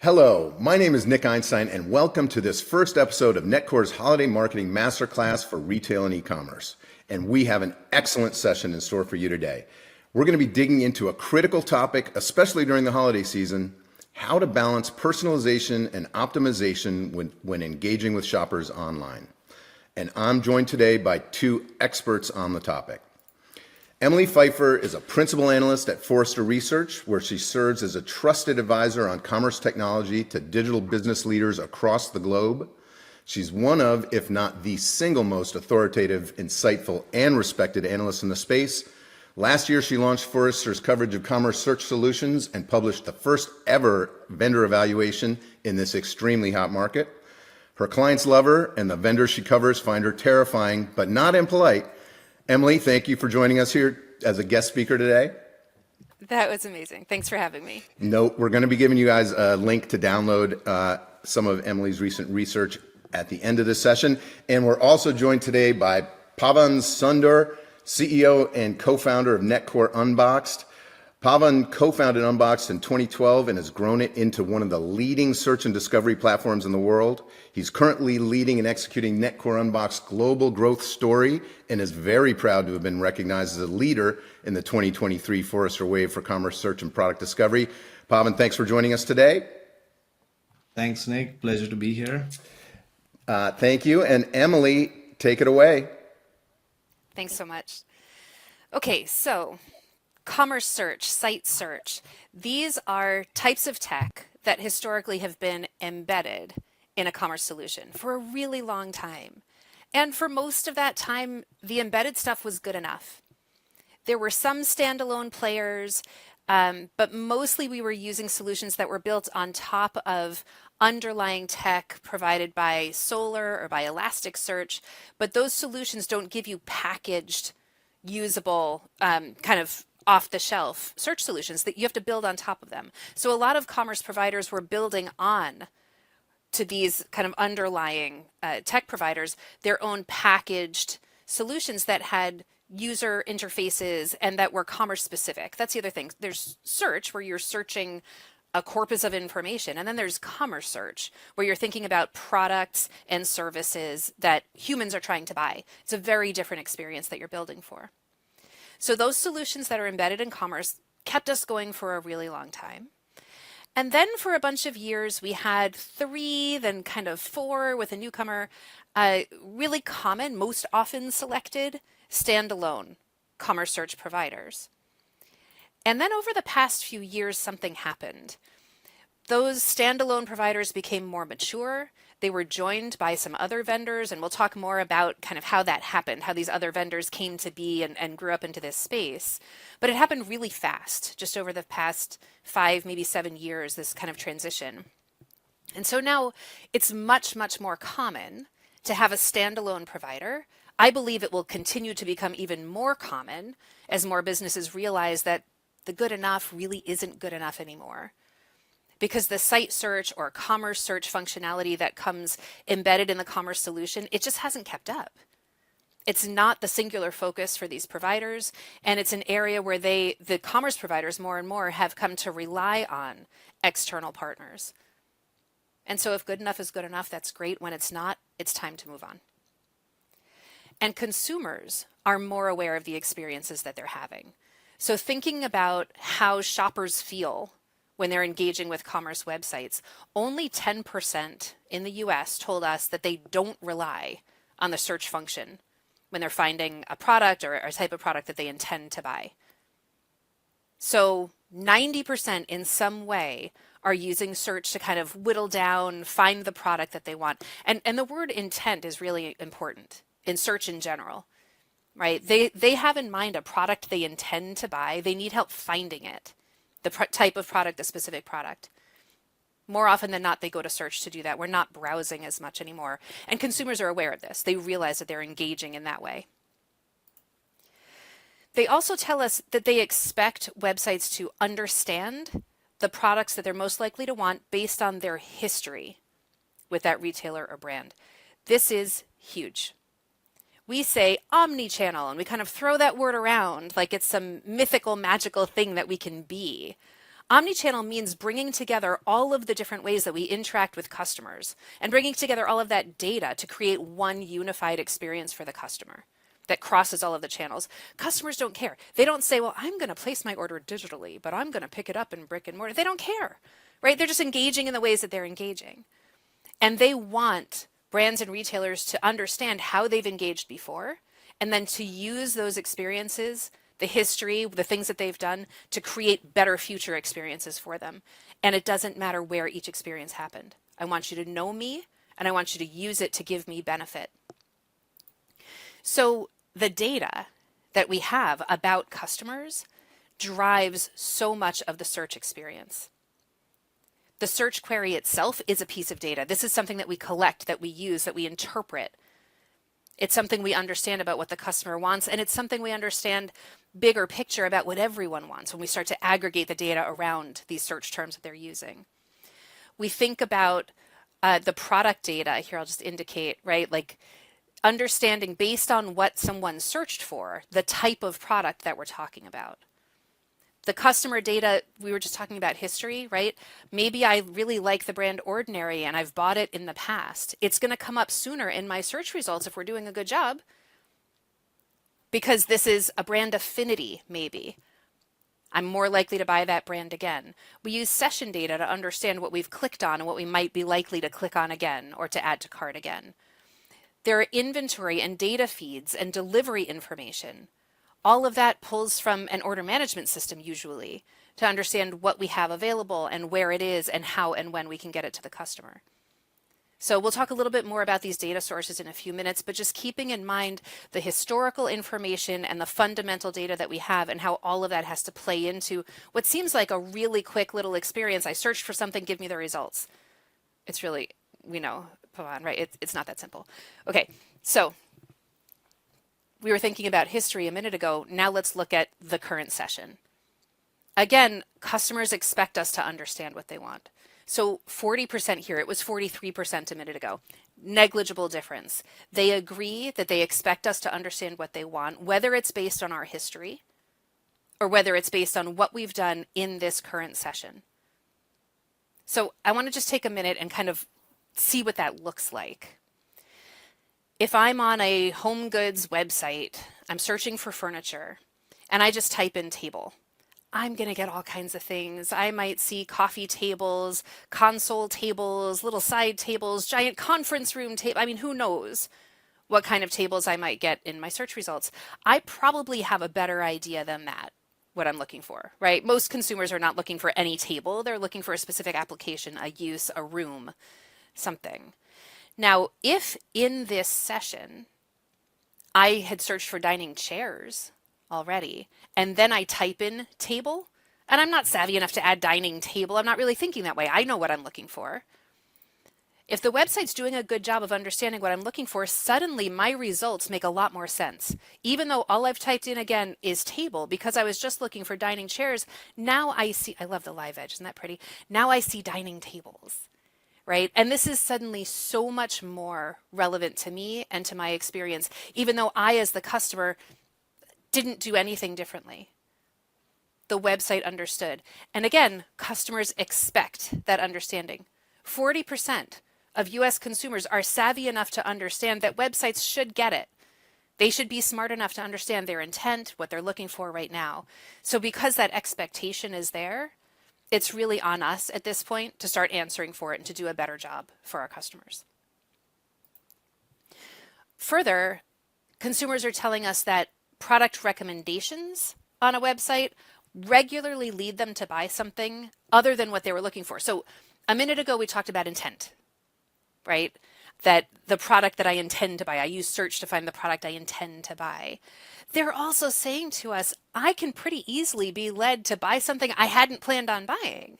Hello, my name is Nick Einstein, and welcome to this first episode of Netcore's Holiday Marketing Masterclass for Retail and E-commerce. And we have an excellent session in store for you today. We're going to be digging into a critical topic, especially during the holiday season: how to balance personalization and optimization when engaging with shoppers online. And I'm joined today by two experts on the topic. Emily Pfeiffer is a principal analyst at Forrester Research, where she serves as a trusted advisor on commerce technology to digital business leaders across the globe. She's one of, if not the single most authoritative, insightful, and respected analyst in the space. Last year, she launched Forrester's coverage of commerce search solutions and published the first ever vendor evaluation in this extremely hot market. Her clients love her, and the vendors she covers find her terrifying, but not impolite. Emily, thank you for joining us here as a guest speaker today. That was amazing. Thanks for having me. We're going to be giving you guys a link to download some of Emily's recent research at the end of this session. And we're also joined today by Pavan Sondur, CEO and co-founder of Netcore Unbxd. Pavan co-founded Unbxd in 2012 and has grown it into one of the leading search and discovery platforms in the world. He's currently leading and executing Netcore Unbxd's global growth story and is very proud to have been recognized as a leader in the 2023 Forrester Wave for Commerce Search and Product Discovery. Pavan, thanks for joining us today. Thanks, Nick. Pleasure to be here. Thank you. And Emily, take it away. Thanks so much. Okay, so commerce search, site search, these are types of tech that historically have been embedded in a commerce solution for a really long time. And for most of that time, the embedded stuff was good enough. There were some standalone players, but mostly we were using solutions that were built on top of underlying tech provided by Solar or by Elasticsearch, but those solutions don't give you packaged, usable, kind of off-the-shelf search solutions that you have to build on top of them. So a lot of commerce providers were building on to these kind of underlying tech providers their own packaged solutions that had user interfaces and that were commerce specific. That's the other thing. There's search, where you're searching a corpus of information, and then there's commerce search, where you're thinking about products and services that humans are trying to buy. It's a very different experience that you're building for. So those solutions that are embedded in commerce kept us going for a really long time. And then for a bunch of years, we had 3, then kind of 4 with a newcomer, really common, most often selected, standalone commerce search providers. And then over the past few years, something happened. Those standalone providers became more mature. They were joined by some other vendors, and we'll talk more about kind of how that happened, how these other vendors came to be and grew up into this space. But it happened really fast, just over the past 5, maybe 7 years, this kind of transition. And so now it's much, much more common to have a standalone provider. I believe it will continue to become even more common as more businesses realize that the good enough really isn't good enough anymore. Because the site search or commerce search functionality that comes embedded in the commerce solution, it just hasn't kept up. It's not the singular focus for these providers, and it's an area where the commerce providers more and more have come to rely on external partners. And so if good enough is good enough, that's great. When it's not, it's time to move on. And consumers are more aware of the experiences that they're having. So thinking about how shoppers feel when they're engaging with commerce websites, only 10% in the US told us that they don't rely on the search function when they're finding a product or a type of product that they intend to buy. So 90% in some way are using search to kind of whittle down, find the product that they want. And the word intent is really important in search in general, right? They have in mind a product they intend to buy. They need help finding it. The type of product, the specific product. More often than not, they go to search to do that. We're not browsing as much anymore. And consumers are aware of this. They realize that they're engaging in that way. They also tell us that they expect websites to understand the products that they're most likely to want based on their history with that retailer or brand. This is huge. We say omni-channel, and we kind of throw that word around like it's some mythical, magical thing that we can be. Omnichannel means bringing together all of the different ways that we interact with customers and bringing together all of that data to create one unified experience for the customer that crosses all of the channels. Customers don't care. They don't say, well, I'm going to place my order digitally, but I'm going to pick it up in brick and mortar. They don't care, right? They're just engaging in the ways that they're engaging. And they want brands and retailers to understand how they've engaged before and then to use those experiences, the history, the things that they've done to create better future experiences for them. And it doesn't matter where each experience happened. I want you to know me and I want you to use it to give me benefit. So the data that we have about customers drives so much of the search experience. The search query itself is a piece of data. This is something that we collect, that we use, that we interpret. It's something we understand about what the customer wants, and it's something we understand bigger picture about what everyone wants when we start to aggregate the data around these search terms that they're using. We think about the product data. Here, I'll just indicate, right? Like understanding based on what someone searched for, the type of product that we're talking about. The customer data, we were just talking about history, right? Maybe I really like the brand Ordinary and I've bought it in the past. It's going to come up sooner in my search results if we're doing a good job because this is a brand affinity, maybe. I'm more likely to buy that brand again. We use session data to understand what we've clicked on and what we might be likely to click on again or to add to cart again. There are inventory and data feeds and delivery information. All of that pulls from an order management system usually to understand what we have available and where it is and how and when we can get it to the customer. So we'll talk a little bit more about these data sources in a few minutes, but just keeping in mind the historical information and the fundamental data that we have and how all of that has to play into what seems like a really quick little experience. I searched for something, give me the results. It's really, we know, Pavan, right? It's not that simple. Okay, so we were thinking about history a minute ago. Now let's look at the current session. Again, customers expect us to understand what they want. So 40% here, it was 43% a minute ago. Negligible difference. They agree that they expect us to understand what they want, whether it's based on our history or whether it's based on what we've done in this current session. So I want to just take a minute and kind of see what that looks like. If I'm on a home goods website, I'm searching for furniture, and I just type in table, I'm going to get all kinds of things. I might see coffee tables, console tables, little side tables, giant conference room table. I mean, who knows what kind of tables I might get in my search results. I probably have a better idea than that, what I'm looking for, right? Most consumers are not looking for any table. They're looking for a specific application, a use, a room, something. Now, if in this session I had searched for dining chairs already, and then I type in table, and I'm not savvy enough to add dining table, I'm not really thinking that way. I know what I'm looking for. If the website's doing a good job of understanding what I'm looking for, suddenly my results make a lot more sense. Even though all I've typed in again is table, because I was just looking for dining chairs, now I see, I love the live edge, isn't that pretty? Now I see dining tables. Right? And this is suddenly so much more relevant to me and to my experience, even though I, as the customer, didn't do anything differently. The website understood. And again, customers expect that understanding. 40% of US consumers are savvy enough to understand that websites should get it. They should be smart enough to understand their intent, what they're looking for right now. So because that expectation is there, it's really on us at this point to start answering for it and to do a better job for our customers. Further, consumers are telling us that product recommendations on a website regularly lead them to buy something other than what they were looking for. So a minute ago, we talked about intent, right? That the product that I intend to buy, I use search to find the product I intend to buy. They're also saying to us, I can pretty easily be led to buy something I hadn't planned on buying,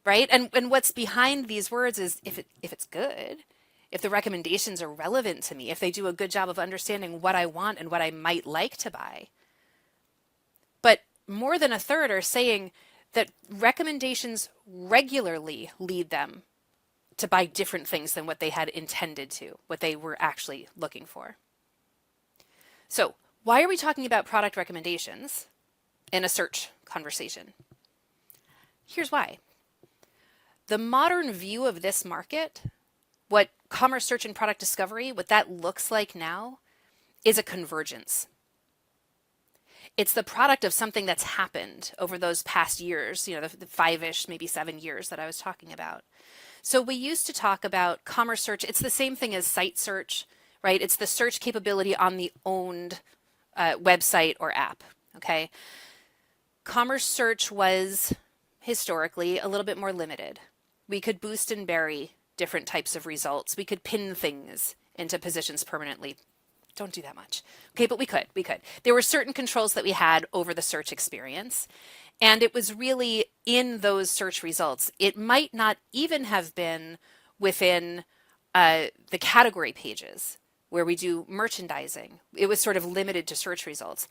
right? And what's behind these words is if it's good, if the recommendations are relevant to me, if they do a good job of understanding what I want and what I might like to buy. But more than a third are saying that recommendations regularly lead them to buy different things than what they had intended to, what they were actually looking for. So why are we talking about product recommendations in a search conversation? Here's why. The modern view of this market, what commerce search and product discovery, what that looks like now, is a convergence. It's the product of something that's happened over those past years, the 5-ish, maybe 7 years that I was talking about. So we used to talk about commerce search. It's the same thing as site search, right? It's the search capability on the owned website or app, okay? Commerce search was historically a little bit more limited. We could boost and bury different types of results. We could pin things into positions permanently. Don't do that much. Okay, but we could. There were certain controls that we had over the search experience, and it was really in those search results. It might not even have been within the category pages where we do merchandising. It was sort of limited to search results.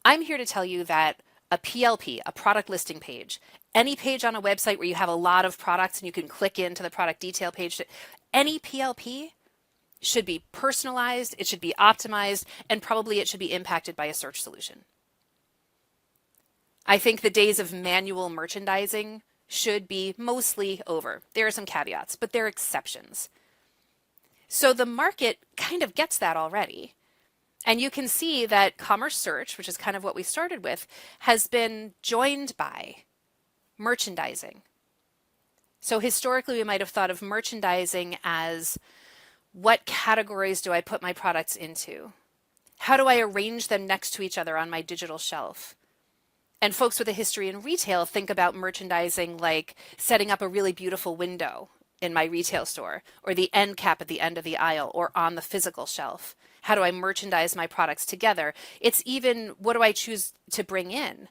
I'm here to tell you that a PLP, a product listing page, any page on a website where you have a lot of products and you can click into the product detail page, any PLP should be personalized, it should be optimized, and probably it should be impacted by a search solution. I think the days of manual merchandising should be mostly over. There are some caveats, but they're exceptions. So the market kind of gets that already. And you can see that commerce search, which is kind of what we started with, has been joined by merchandising. So historically, we might have thought of merchandising as, what categories do I put my products into? How do I arrange them next to each other on my digital shelf? And folks with a history in retail think about merchandising like setting up a really beautiful window in my retail store, or the end cap at the end of the aisle, or on the physical shelf. How do I merchandise my products together? It's even, what do I choose to bring in?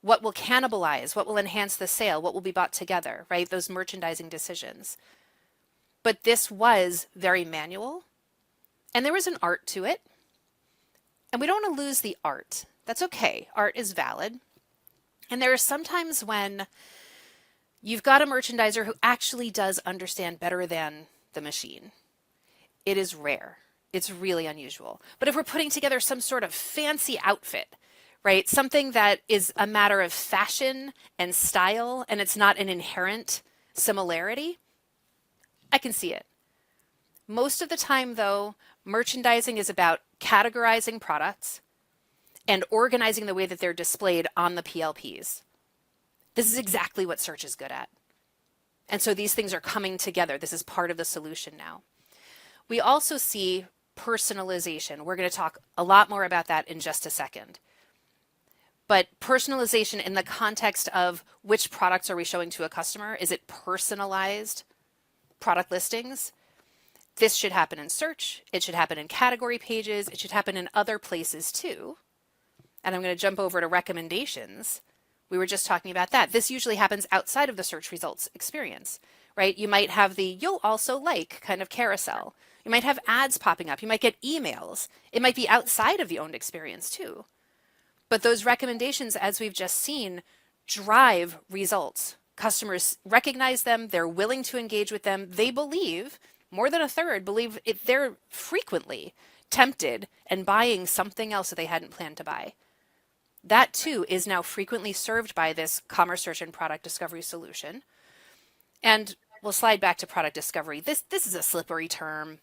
What will cannibalize? What will enhance the sale? What will be bought together, right? Those merchandising decisions. But this was very manual, and there was an art to it. And we don't want to lose the art. That's okay. Art is valid. And there are some times when you've got a merchandiser who actually does understand better than the machine. It is rare. It's really unusual. But if we're putting together some sort of fancy outfit, right, something that is a matter of fashion and style, and it's not an inherent similarity, I can see it. Most of the time, though, merchandising is about categorizing products and organizing the way that they're displayed on the PLPs. This is exactly what search is good at. And so these things are coming together. This is part of the solution now. We also see personalization. We're going to talk a lot more about that in just a second. But personalization in the context of which products are we showing to a customer? Is it personalized product listings? This should happen in search. It should happen in category pages. It should happen in other places too. And I'm going to jump over to recommendations. We were just talking about that. This usually happens outside of the search results experience, right? You might have the "you'll also like" kind of carousel. You might have ads popping up. You might get emails. It might be outside of the owned experience too. But those recommendations, as we've just seen, drive results. Customers recognize them. They're willing to engage with them. They believe, more than a third believe they're frequently tempted and buying something else that they hadn't planned to buy. That too is now frequently served by this commerce search and product discovery solution. And we'll slide back to product discovery. This is a slippery term.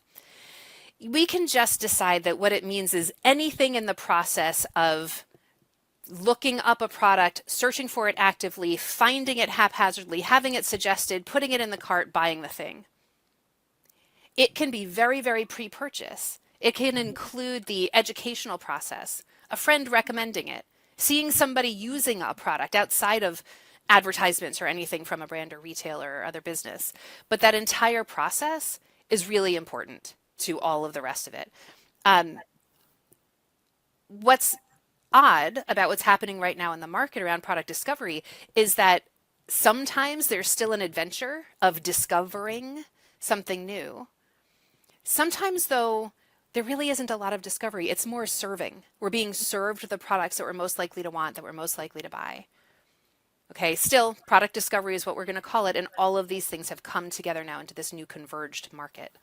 We can just decide that what it means is anything in the process of looking up a product, searching for it actively, finding it haphazardly, having it suggested, putting it in the cart, buying the thing. It can be very, very pre-purchase. It can include the educational process, a friend recommending it, seeing somebody using a product outside of advertisements or anything from a brand or retailer or other business. But that entire process is really important to all of the rest of it. What's odd about what's happening right now in the market around product discovery is that sometimes there's still an adventure of discovering something new. Sometimes, though, there really isn't a lot of discovery. It's more serving. We're being served the products that we're most likely to want, that we're most likely to buy. Okay, still, product discovery is what we're going to call it, and all of these things have come together now into this new converged market.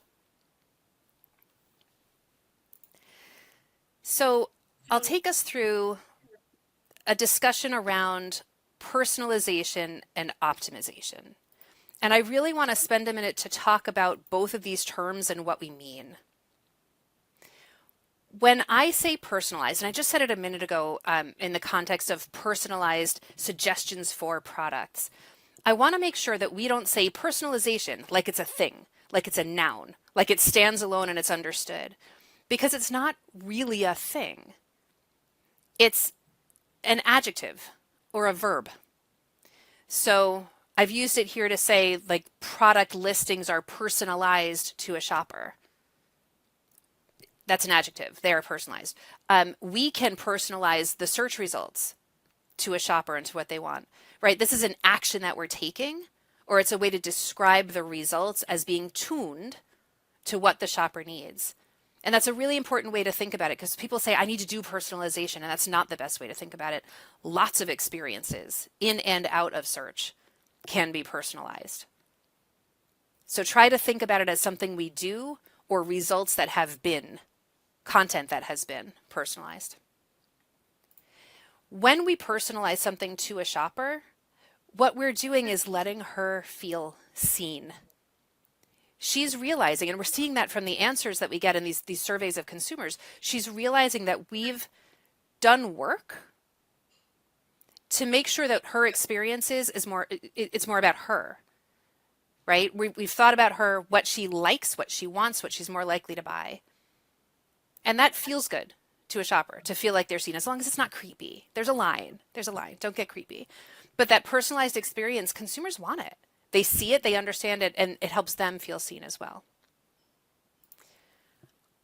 So I'll take us through a discussion around personalization, and optimization. And I really want to spend a minute to talk about both of these terms and what we mean. When I say personalized, and I just said it a minute ago in the context of personalized suggestions for products, I want to make sure that we don't say personalization like it's a thing, like it's a noun, like it stands alone and it's understood, because it's not really a thing. It's an adjective or a verb. So I've used it here to say like product listings are personalized to a shopper. That's an adjective. They are personalized. We can personalize the search results to a shopper and to what they want, right? This is an action that we're taking, or it's a way to describe the results as being tuned to what the shopper needs. And that's a really important way to think about it, because people say, I need to do personalization, and that's not the best way to think about it. Lots of experiences in and out of search can be personalized. So try to think about it as something we do or results that have been, content that has been personalized. When we personalize something to a shopper, what we're doing is letting her feel seen. She's realizing, and we're seeing that from the answers that we get in these surveys of consumers, she's realizing that we've done work to make sure that her experiences is more, it's more about her, right? We've thought about her, what she likes, what she wants, what she's more likely to buy. And that feels good to a shopper, to feel like they're seen, as long as it's not creepy. There's a line, don't get creepy. But that personalized experience, consumers want it. They see it, they understand it, and it helps them feel seen as well.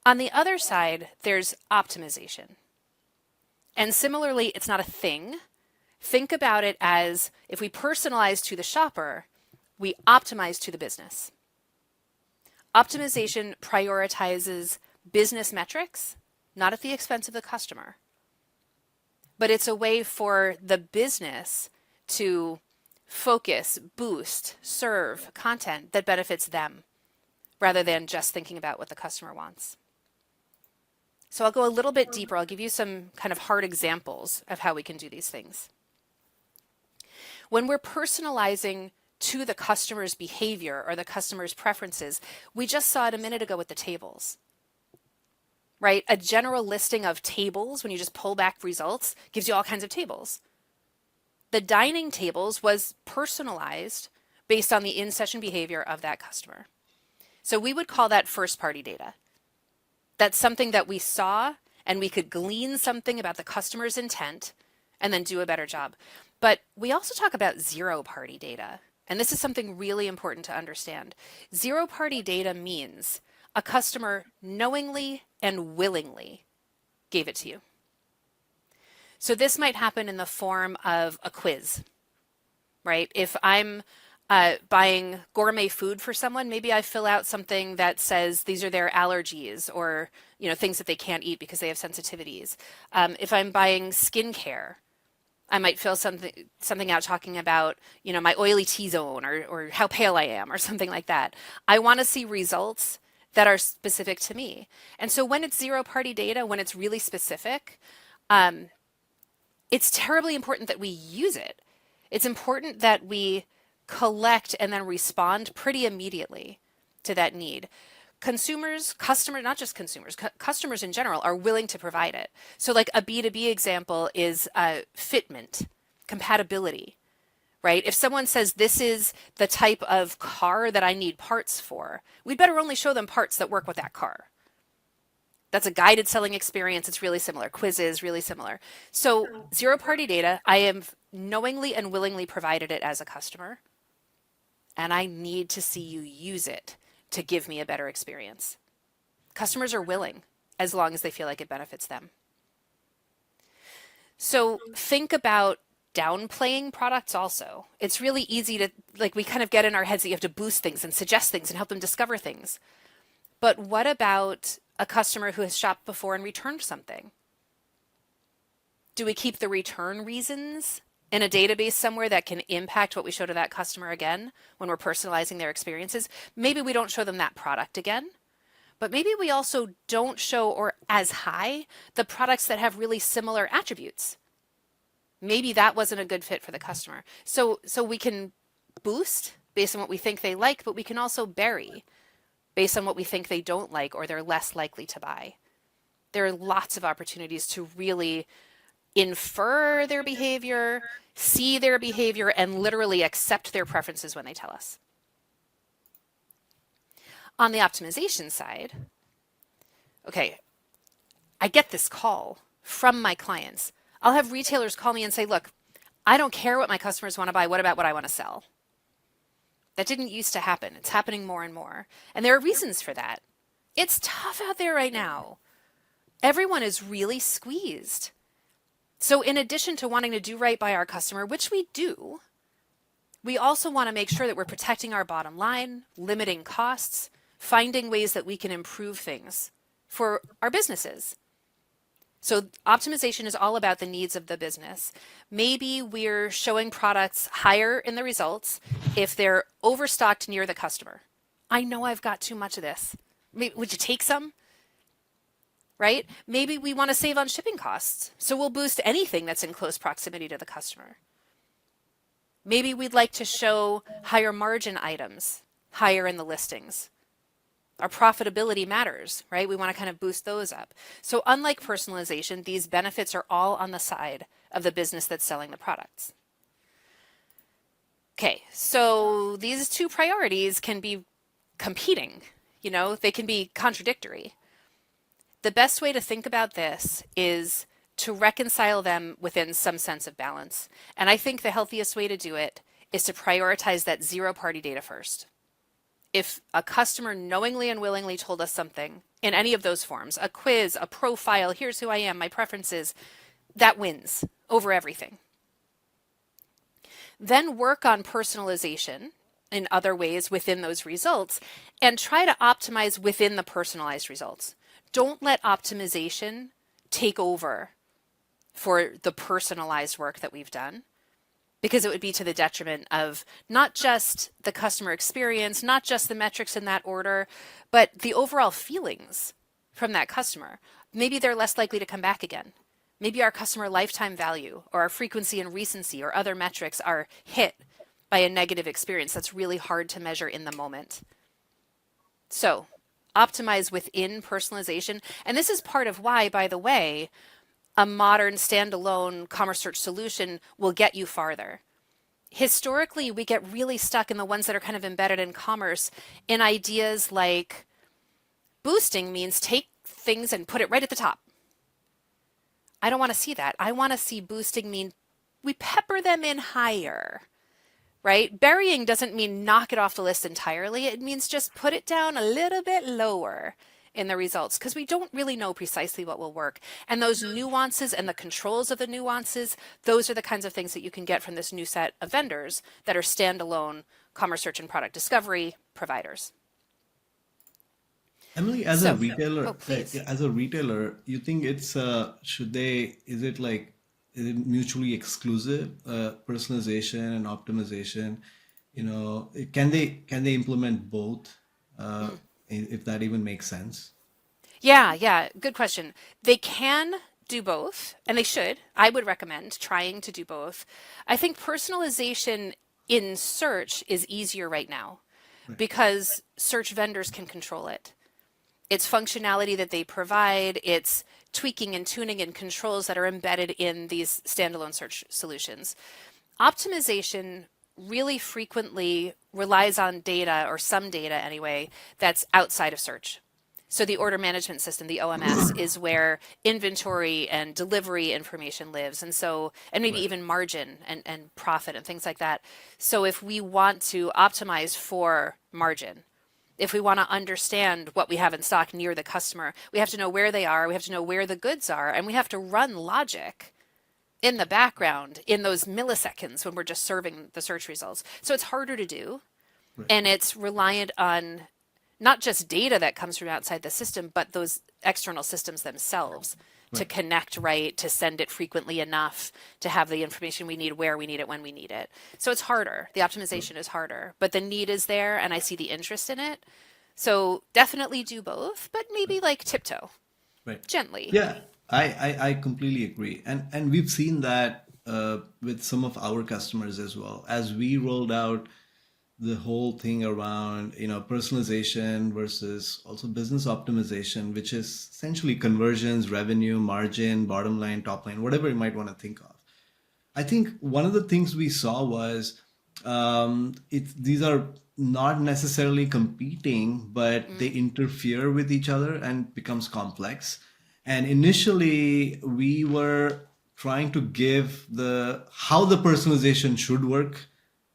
On the other side, there's optimization. And similarly, it's not a thing. Think about it as if we personalize to the shopper, we optimize to the business. Optimization prioritizes business metrics, not at the expense of the customer. But it's a way for the business to focus, boost, serve content that benefits them, rather than just thinking about what the customer wants. So I'll go a little bit deeper. I'll give you some kind of hard examples of how we can do these things. When we're personalizing to the customer's behavior or the customer's preferences, we just saw it a minute ago with the tables, right? A general listing of tables, when you just pull back results, gives you all kinds of tables. The dining tables was personalized based on the in-session behavior of that customer. So we would call that first-party data. That's something that we saw, and we could glean something about the customer's intent and then do a better job. But we also talk about zero-party data, and this is something really important to understand. Zero-party data means a customer knowingly and willingly gave it to you. So this might happen in the form of a quiz, right? If I'm buying gourmet food for someone, maybe I fill out something that says these are their allergies, or things that they can't eat because they have sensitivities. If I'm buying skincare, I might fill something out talking about my oily T-zone or how pale I am or something like that. I want to see results that are specific to me. And so when it's zero-party data, when it's really specific, it's terribly important that we use it. It's important that we collect and then respond pretty immediately to that need. Customers, not just consumers, customers in general are willing to provide it. So like a B2B example is fitment, compatibility, right? If someone says this is the type of car that I need parts for, we'd better only show them parts that work with that car. That's a guided selling experience. It's really similar. Quizzes, really similar. So zero-party data, I have knowingly and willingly provided it as a customer, and I need to see you use it to give me a better experience. Customers are willing as long as they feel like it benefits them. So think about downplaying products also. It's really easy to, we kind of get in our heads that you have to boost things and suggest things and help them discover things. But what about a customer who has shopped before and returned something? Do we keep the return reasons in a database somewhere that can impact what we show to that customer again when we're personalizing their experiences? Maybe we don't show them that product again, but maybe we also don't show, or as high, the products that have really similar attributes. Maybe that wasn't a good fit for the customer. So we can boost based on what we think they like, but we can also bury based on what we think they don't like or they're less likely to buy. There are lots of opportunities to really infer their behavior, see their behavior, and literally accept their preferences when they tell us. On the optimization side, okay, I get this call from my clients. I'll have retailers call me and say, look, I don't care what my customers want to buy. What about what I want to sell? That didn't used to happen. It's happening more and more. And there are reasons for that. It's tough out there right now. Everyone is really squeezed. So in addition to wanting to do right by our customer, which we do, we also want to make sure that we're protecting our bottom line, limiting costs, finding ways that we can improve things for our businesses. So optimization is all about the needs of the business. Maybe we're showing products higher in the results if they're overstocked near the customer. I know I've got too much of this. Would you take some? Right? Maybe we want to save on shipping costs. So we'll boost anything that's in close proximity to the customer. Maybe we'd like to show higher margin items higher in the listings. Our profitability matters, right? We want to kind of boost those up. So unlike personalization, these benefits are all on the side of the business that's selling the products. Okay, so these two priorities can be competing, they can be contradictory. The best way to think about this is to reconcile them within some sense of balance. And I think the healthiest way to do it is to prioritize that zero-party data first. If a customer knowingly and willingly told us something in any of those forms, a quiz, a profile, here's who I am, my preferences, that wins over everything. Then work on personalization in other ways within those results and try to optimize within the personalized results. Don't let optimization take over for the personalized work that we've done, because it would be to the detriment of not just the customer experience, not just the metrics in that order, but the overall feelings from that customer. Maybe they're less likely to come back again. Maybe our customer lifetime value or our frequency and recency or other metrics are hit by a negative experience that's really hard to measure in the moment. So optimize within personalization. And this is part of why, by the way, a modern standalone commerce search solution will get you farther. Historically, we get really stuck in the ones that are kind of embedded in commerce in ideas like boosting means take things and put it right at the top. I don't want to see that. I want to see boosting mean we pepper them in higher, right? Burying doesn't mean knock it off the list entirely. It means just put it down a little bit lower in the results, because we don't really know precisely what will work. And those nuances and the controls of the nuances, those are the kinds of things that you can get from this new set of vendors that are standalone commerce search and product discovery providers. Emily, as a retailer, please. you think it's is it mutually exclusive, personalization and optimization? Can they implement both? If that even makes sense. Yeah, good question. They can do both, and they should. I would recommend trying to do both. I think personalization in search is easier right now because search vendors can control it. It's functionality that they provide, it's tweaking and tuning and controls that are embedded in these standalone search solutions. Optimization really frequently relies on data, or some data anyway, that's outside of search. So the order management system, the OMS, is where inventory and delivery information lives. And maybe even margin and profit and things like that. So if we want to optimize for margin, if we want to understand what we have in stock near the customer, we have to know where they are, we have to know where the goods are, and we have to run logic in the background in those milliseconds when we're just serving the search results. So it's harder to do. And it's reliant on not just data that comes from outside the system, but those external systems themselves to connect right, to send it frequently enough, to have the information we need, where we need it, when we need it. So it's harder. The optimization is harder, but the need is there and I see the interest in it. So definitely do both, but maybe like tiptoe gently. Yeah, I completely agree. And we've seen that with some of our customers as well. As we rolled out the whole thing around, personalization versus also business optimization, which is essentially conversions, revenue, margin, bottom line, top line, whatever you might want to think of. I think one of the things we saw was these are not necessarily competing, but they interfere with each other and becomes complex. And initially, we were trying to give the how the personalization should work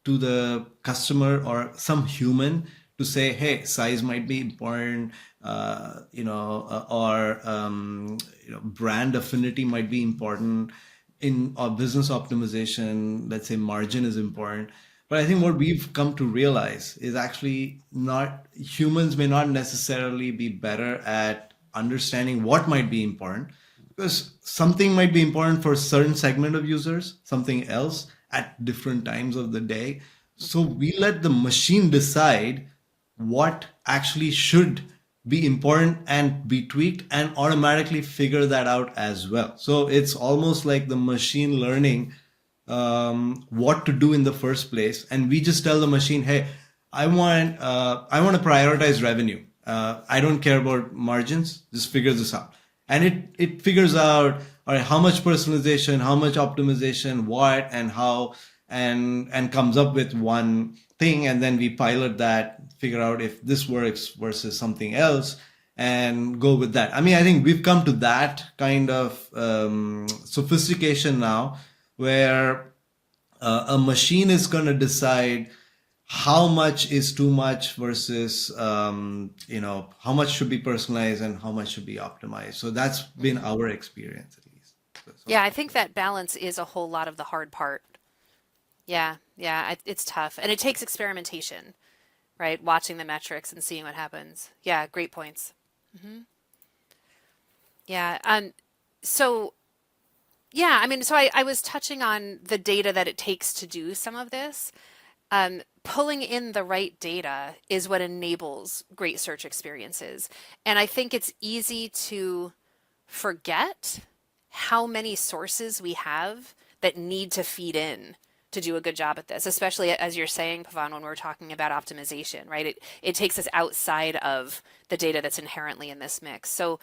to the customer or some human to say, hey, size might be important, brand affinity might be important. In our business optimization, let's say margin is important. But I think what we've come to realize is actually not humans may not necessarily be better at understanding what might be important, because something might be important for a certain segment of users, something else at different times of the day. So we let the machine decide what actually should be important and be tweaked and automatically figure that out as well. So it's almost like the machine learning what to do in the first place, and we just tell the machine, hey, I want to prioritize revenue. I don't care about margins. Just figure this out, and it figures out, all right, how much personalization, how much optimization, what and how, and comes up with one thing, and then we pilot that, figure out if this works versus something else, and go with that. I mean, I think we've come to that kind of sophistication now, where a machine is going to decide how much is too much versus how much should be personalized and how much should be optimized. So that's been our experience, at least. Yeah, I think that balance is a whole lot of the hard part. Yeah, yeah, it's tough. And it takes experimentation, right? Watching the metrics and seeing what happens. Yeah, great points. Yeah. So yeah, I mean, so I was touching on the data that it takes to do some of this. Pulling in the right data is what enables great search experiences. And I think it's easy to forget how many sources we have that need to feed in to do a good job at this, especially as you're saying, Pavan, when we're talking about optimization, right? It takes us outside of the data that's inherently in this mix. So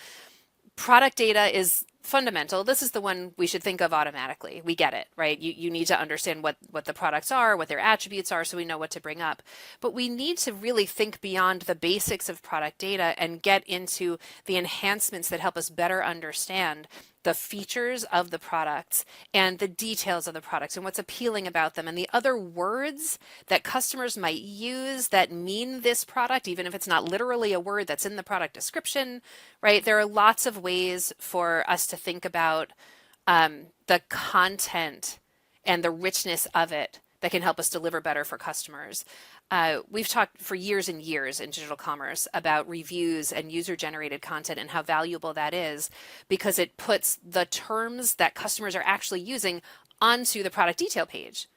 product data is fundamental. This is the one we should think of automatically. We get it, right? You need to understand what the products are, what their attributes are, so we know what to bring up. But we need to really think beyond the basics of product data and get into the enhancements that help us better understand the features of the products and the details of the products and what's appealing about them and the other words that customers might use that mean this product, even if it's not literally a word that's in the product description, right? There are lots of ways for us to think about the content and the richness of it that can help us deliver better for customers. We've talked for years and years in digital commerce about reviews and user-generated content and how valuable that is, because it puts the terms that customers are actually using onto the product detail page.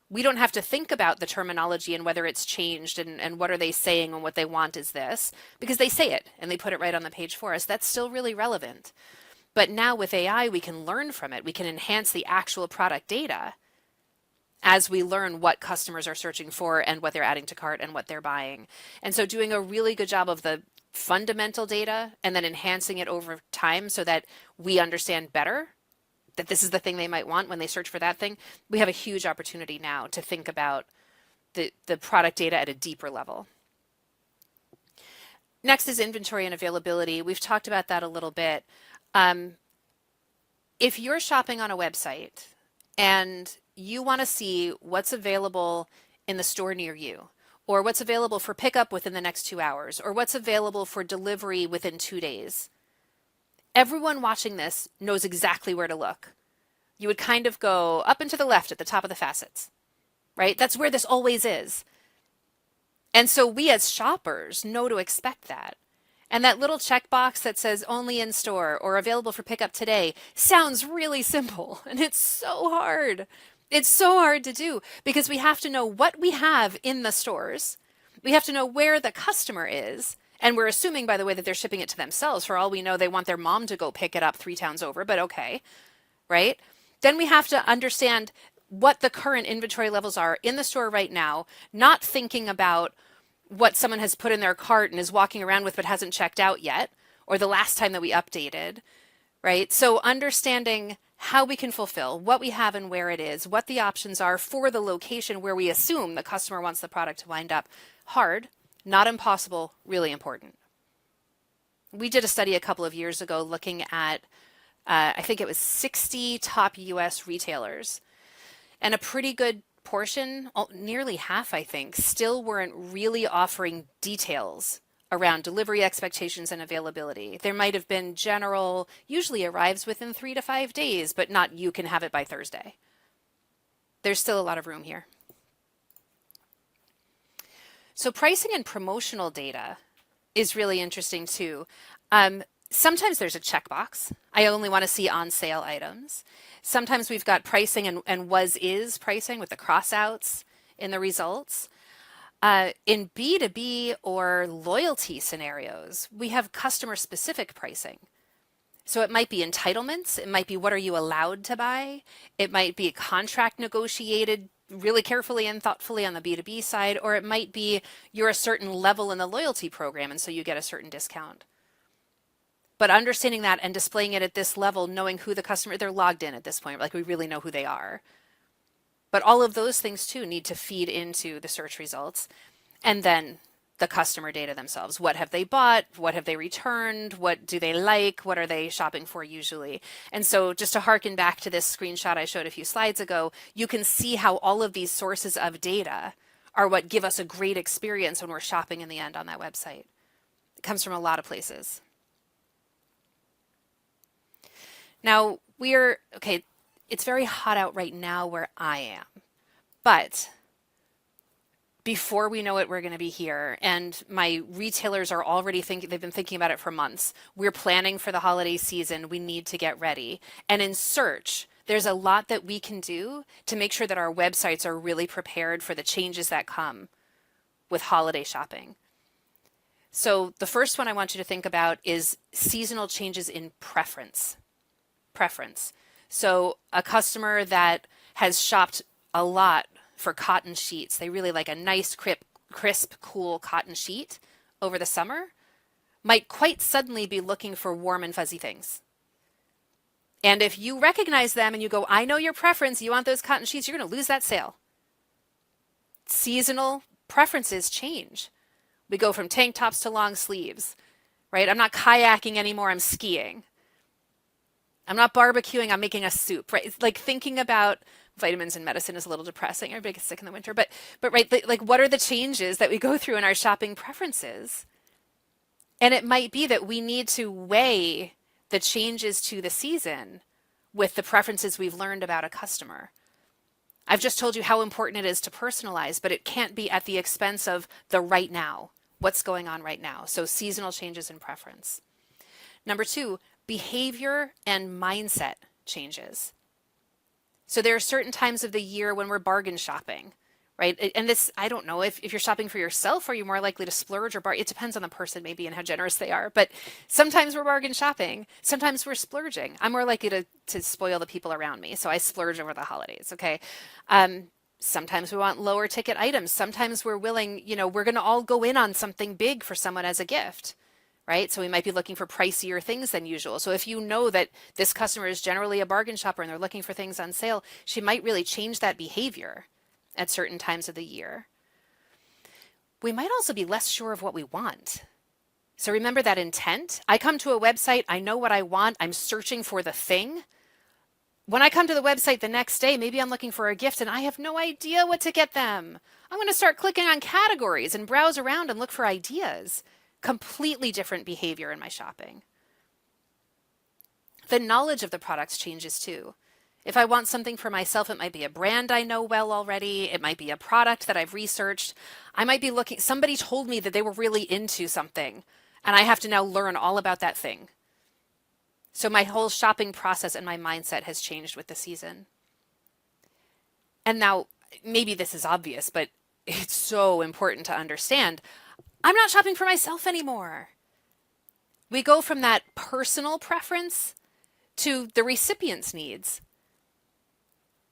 We don't have to think about the terminology and whether it's changed and what are they saying and what they want is this, because they say it and they put it right on the page for us. That's still really relevant. But now with AI, we can learn from it. We can enhance the actual product data as we learn what customers are searching for and what they're adding to cart and what they're buying. And so doing a really good job of the fundamental data and then enhancing it over time so that we understand better that this is the thing they might want when they search for that thing. We have a huge opportunity now to think about the product data at a deeper level. Next is inventory and availability. We've talked about that a little bit. If you're shopping on a website and you want to see what's available in the store near you, or what's available for pickup within the next 2 hours, or what's available for delivery within 2 days, everyone watching this knows exactly where to look. You would kind of go up and to the left at the top of the facets, right? That's where this always is. And so we as shoppers know to expect that. And that little checkbox that says only in store or available for pickup today sounds really simple, and it's so hard. It's so hard to do because we have to know what we have in the stores. We have to know where the customer is. And we're assuming, by the way, that they're shipping it to themselves. For all we know, they want their mom to go pick it up 3 towns over, but okay, right? Then we have to understand what the current inventory levels are in the store right now, not thinking about what someone has put in their cart and is walking around with but hasn't checked out yet, or the last time that we updated, right? So understanding how we can fulfill what we have and where it is, what the options are for the location where we assume the customer wants the product to wind up. Hard, not impossible, really important. We did a study a couple of years ago looking at, I think it was 60 top US retailers, and a pretty good portion, nearly half, I think, still weren't really offering details around delivery expectations and availability. There might have been general, usually arrives within 3 to 5 days, but not you can have it by Thursday. There's still a lot of room here. So pricing and promotional data is really interesting too. Sometimes there's a checkbox. I only want to see on sale items. Sometimes we've got pricing and was-is pricing with the crossouts in the results. In B2B or loyalty scenarios, we have customer-specific pricing. So it might be entitlements. It might be what are you allowed to buy. It might be a contract negotiated really carefully and thoughtfully on the B2B side, or it might be you're a certain level in the loyalty program and so you get a certain discount. But understanding that and displaying it at this level, knowing who the customer, they're logged in at this point, like we really know who they are. But all of those things too need to feed into the search results. And then the customer data themselves. What have they bought? What have they returned? What do they like? What are they shopping for usually? And so just to harken back to this screenshot I showed a few slides ago, you can see how all of these sources of data are what give us a great experience when we're shopping in the end on that website. It comes from a lot of places. Now okay, it's very hot out right now where I am, but before we know it, we're going to be here. And my retailers are already they've been thinking about it for months. We're planning for the holiday season. We need to get ready. And in search, there's a lot that we can do to make sure that our websites are really prepared for the changes that come with holiday shopping. So the first one I want you to think about is seasonal changes in preference. So a customer that has shopped a lot for cotton sheets, they really like a nice, crisp, cool cotton sheet over the summer, might quite suddenly be looking for warm and fuzzy things. And if you recognize them and you go, I know your preference, you want those cotton sheets, you're going to lose that sale. Seasonal preferences change. We go from tank tops to long sleeves, right? I'm not kayaking anymore, I'm skiing. I'm not barbecuing, I'm making a soup, right? It's like thinking about vitamins and medicine is a little depressing. Everybody gets sick in the winter, but right, like what are the changes that we go through in our shopping preferences? And it might be that we need to weigh the changes to the season with the preferences we've learned about a customer. I've just told you how important it is to personalize, but it can't be at the expense of the right now, what's going on right now. So seasonal changes in preference. Number 2, behavior and mindset changes. So there are certain times of the year when we're bargain shopping, right? And this, I don't know, if you're shopping for yourself, are you more likely to splurge or bargain? It depends on the person maybe and how generous they are. But sometimes we're bargain shopping. Sometimes we're splurging. I'm more likely to spoil the people around me. So I splurge over the holidays, okay? Sometimes we want lower ticket items. Sometimes we're willing, we're going to all go in on something big for someone as a gift. Right? So we might be looking for pricier things than usual. So if you know that this customer is generally a bargain shopper and they're looking for things on sale, she might really change that behavior at certain times of the year. We might also be less sure of what we want. So remember that intent. I come to a website, I know what I want, I'm searching for the thing. When I come to the website the next day, maybe I'm looking for a gift and I have no idea what to get them. I'm going to start clicking on categories and browse around and look for ideas. Completely different behavior in my shopping. The knowledge of the products changes too. If I want something for myself, it might be a brand I know well already. It might be a product that I've researched. I might be looking, somebody told me that they were really into something, and I have to now learn all about that thing. So my whole shopping process and my mindset has changed with the season. And now, maybe this is obvious, but it's so important to understand. I'm not shopping for myself anymore. We go from that personal preference to the recipient's needs.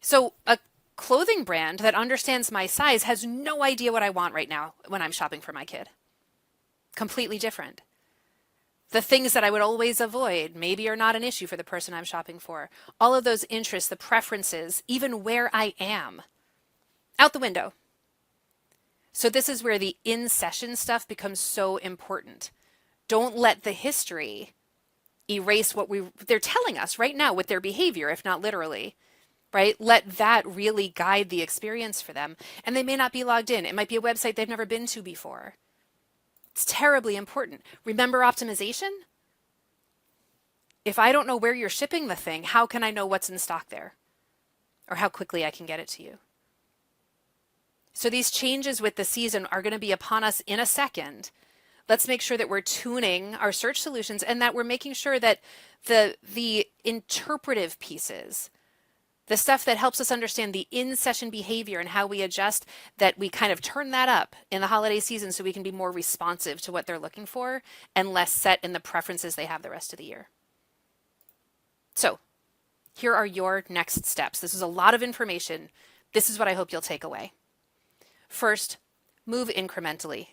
So a clothing brand that understands my size has no idea what I want right now when I'm shopping for my kid. Completely different. The things that I would always avoid maybe are not an issue for the person I'm shopping for. All of those interests, the preferences, even where I am, out the window. So this is where the in-session stuff becomes so important. Don't let the history erase what they're telling us right now with their behavior, if not literally, right? Let that really guide the experience for them. And they may not be logged in. It might be a website they've never been to before. It's terribly important. Remember optimization? If I don't know where you're shipping the thing, how can I know what's in stock there? Or how quickly I can get it to you? So these changes with the season are going to be upon us in a second. Let's make sure that we're tuning our search solutions and that we're making sure that the interpretive pieces, the stuff that helps us understand the in-session behavior and how we adjust, that we kind of turn that up in the holiday season so we can be more responsive to what they're looking for and less set in the preferences they have the rest of the year. So here are your next steps. This is a lot of information. This is what I hope you'll take away. First, move incrementally.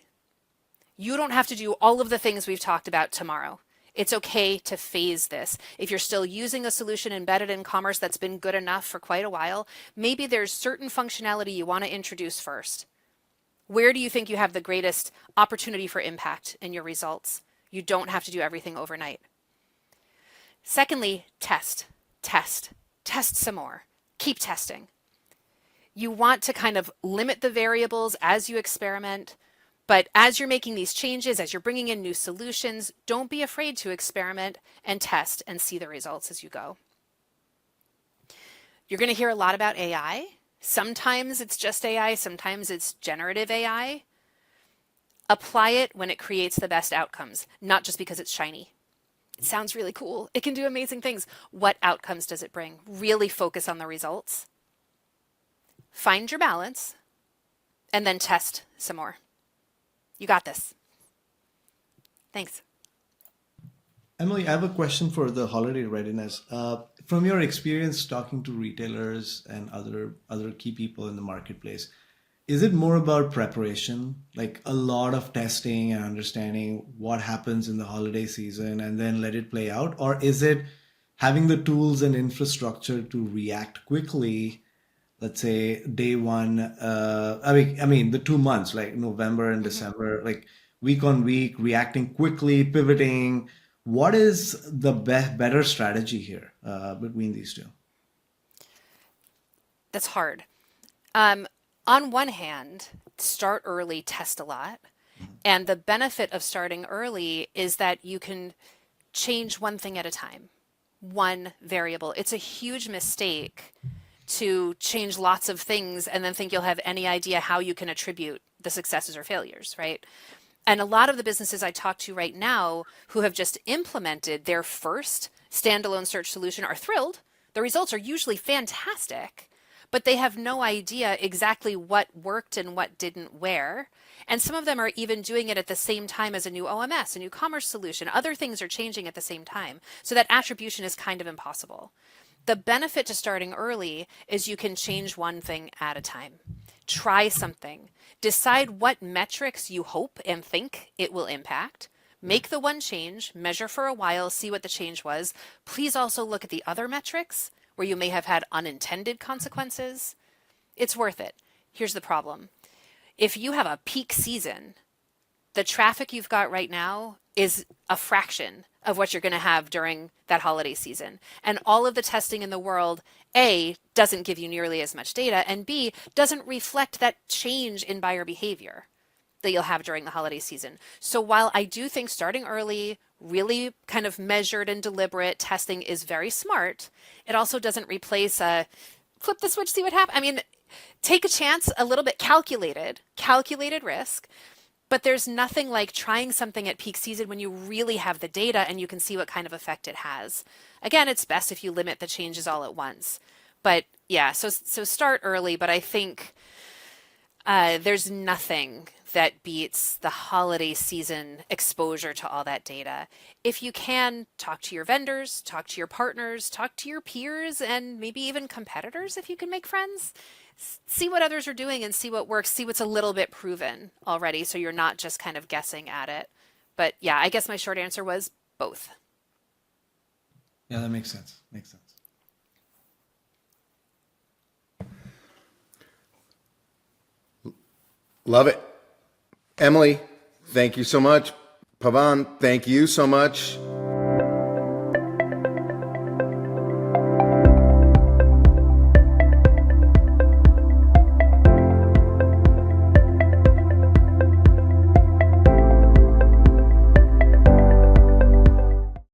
You don't have to do all of the things we've talked about tomorrow. It's okay to phase this. If you're still using a solution embedded in commerce that's been good enough for quite a while, maybe there's certain functionality you want to introduce first. Where do you think you have the greatest opportunity for impact in your results? You don't have to do everything overnight. Secondly, test some more. Keep testing. You want to kind of limit the variables as you experiment. But as you're making these changes, as you're bringing in new solutions, don't be afraid to experiment and test and see the results as you go. You're going to hear a lot about AI. Sometimes it's just AI, sometimes it's generative AI. Apply it when it creates the best outcomes, not just because it's shiny. It sounds really cool. It can do amazing things. What outcomes does it bring? Really focus on the results. Find your balance and then test some more. You got this. Thanks. Emily, I have a question for the holiday readiness. From your experience talking to retailers and other key people in the marketplace, is it more about preparation, like a lot of testing and understanding what happens in the holiday season and then let it play out? Or is it having the tools and infrastructure to react quickly? Let's say day one, I mean, the 2 months, like November and December, like week on week, reacting quickly, pivoting. What is the better strategy here between these two? That's hard. On one hand, start early, test a lot. And the benefit of starting early is that you can change one thing at a time, one variable. It's a huge mistake to change lots of things and then think you'll have any idea how you can attribute the successes or failures, right? And a lot of the businesses I talk to right now who have just implemented their first standalone search solution are thrilled. The results are usually fantastic, but they have no idea exactly what worked and what didn't where. And some of them are even doing it at the same time as a new OMS, a new commerce solution. Other things are changing at the same time. So that attribution is kind of impossible. The benefit to starting early is you can change one thing at a time. Try something. Decide what metrics you hope and think it will impact. Make the one change, measure for a while, see what the change was. Please also look at the other metrics where you may have had unintended consequences. It's worth it. Here's the problem. If you have a peak season, the traffic you've got right now is a fraction of what you're going to have during that holiday season. And all of the testing in the world, A, doesn't give you nearly as much data, and B, doesn't reflect that change in buyer behavior that you'll have during the holiday season. So while I do think starting early, really kind of measured and deliberate testing is very smart, it also doesn't replace a flip the switch, see what happens. I mean, take a chance, a little bit calculated risk. But there's nothing like trying something at peak season when you really have the data and you can see what kind of effect it has. Again, it's best if you limit the changes all at once. But yeah, so start early, but I think there's nothing that beats the holiday season exposure to all that data. If you can, talk to your vendors, talk to your partners, talk to your peers, and maybe even competitors if you can make friends. See what others are doing and see what works, see what's a little bit proven already so you're not just kind of guessing at it. But yeah, I guess my short answer was both. Yeah, that makes sense. Makes sense. Love it. Emily, thank you so much. Pavan, thank you so much.